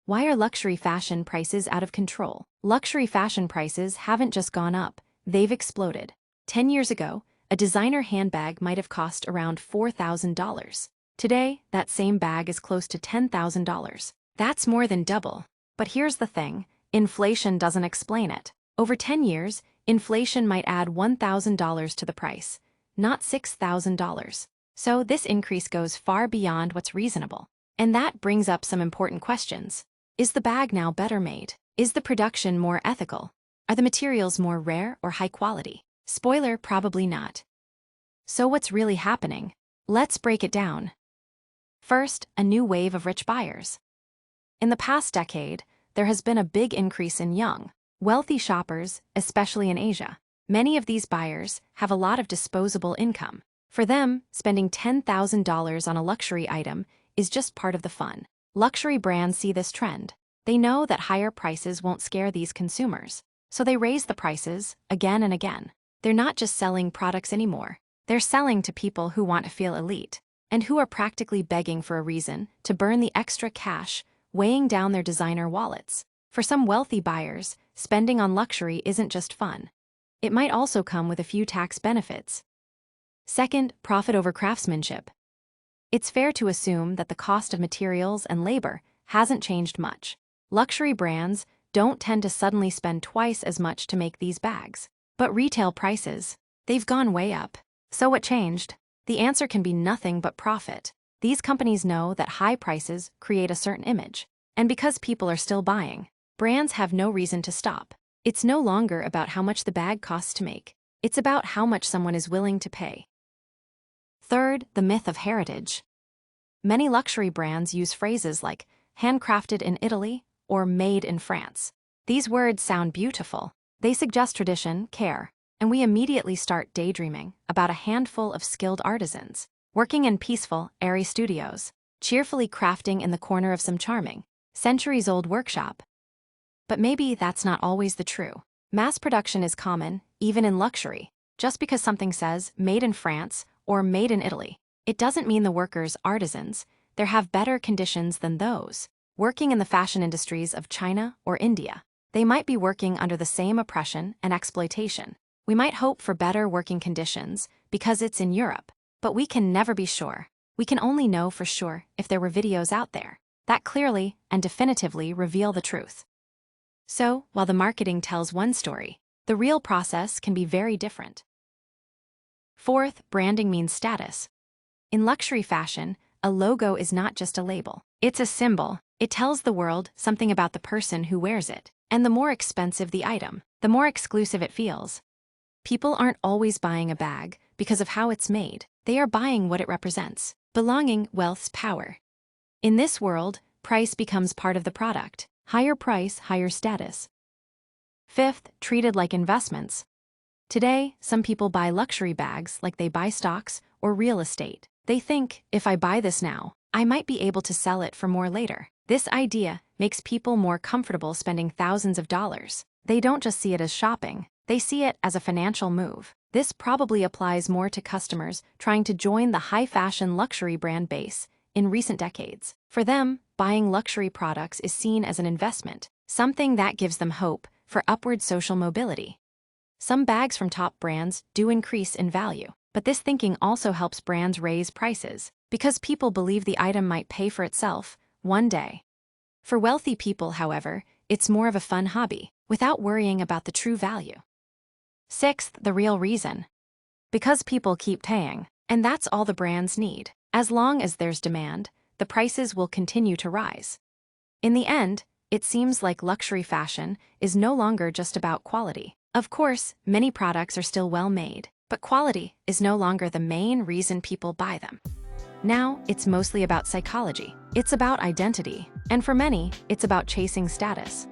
Why are luxury fashion prices out of control? Luxury fashion prices haven't just gone up, they've exploded. 10 years ago, a designer handbag might have cost around $4,000. Today, that same bag is close to $10,000. That's more than double. But here's the thing, inflation doesn't explain it. Over 10 years, inflation might add $1,000 to the price, not $6,000. So this increase goes far beyond what's reasonable. And that brings up some important questions. Is the bag now better made? Is the production more ethical? Are the materials more rare or high quality? Spoiler, probably not. So what's really happening? Let's break it down. First, a new wave of rich buyers. In the past decade, there has been a big increase in young, wealthy shoppers, especially in Asia. Many of these buyers have a lot of disposable income. For them, spending $10,000 on a luxury item is just part of the fun. Luxury brands see this trend. They know that higher prices won't scare these consumers, so they raise the prices again and again. They're not just selling products anymore. They're selling to people who want to feel elite and who are practically begging for a reason to burn the extra cash, weighing down their designer wallets. For some wealthy buyers, spending on luxury isn't just fun. It might also come with a few tax benefits. Second, profit over craftsmanship. It's fair to assume that the cost of materials and labor hasn't changed much. Luxury brands don't tend to suddenly spend twice as much to make these bags. But retail prices, they've gone way up. So what changed? The answer can be nothing but profit. These companies know that high prices create a certain image. And because people are still buying, brands have no reason to stop. It's no longer about how much the bag costs to make. It's about how much someone is willing to pay. Third, the myth of heritage. Many luxury brands use phrases like handcrafted in Italy or made in France. These words sound beautiful. They suggest tradition, care, and we immediately start daydreaming about a handful of skilled artisans, working in peaceful, airy studios, cheerfully crafting in the corner of some charming, centuries-old workshop. But maybe that's not always the true. Mass production is common, even in luxury. Just because something says made in France or made in Italy, it doesn't mean the workers are artisans. They have better conditions than those working in the fashion industries of China or India. They might be working under the same oppression and exploitation. We might hope for better working conditions because it's in Europe, but we can never be sure. We can only know for sure if there were videos out there that clearly and definitively reveal the truth. So, while the marketing tells one story, the real process can be very different. Fourth, branding means status. In luxury fashion, a logo is not just a label. It's a symbol. It tells the world something about the person who wears it. And the more expensive the item, the more exclusive it feels. People aren't always buying a bag because of how it's made. They are buying what it represents: belonging, wealth, power. In this world, price becomes part of the product. Higher price, higher status. Fifth, treated like investments. Today, some people buy luxury bags like they buy stocks or real estate. They think, if I buy this now, I might be able to sell it for more later. This idea makes people more comfortable spending thousands of dollars. They don't just see it as shopping, they see it as a financial move. This probably applies more to customers trying to join the high-fashion luxury brand base in recent decades. For them, buying luxury products is seen as an investment, something that gives them hope for upward social mobility. Some bags from top brands do increase in value, but this thinking also helps brands raise prices because people believe the item might pay for itself one day. For wealthy people, however, it's more of a fun hobby, without worrying about the true value. Sixth, the real reason. Because people keep paying, and that's all the brands need. As long as there's demand, the prices will continue to rise. In the end, it seems like luxury fashion is no longer just about quality. Of course, many products are still well made, but quality is no longer the main reason people buy them. Now, it's mostly about psychology. It's about identity. And for many, it's about chasing status.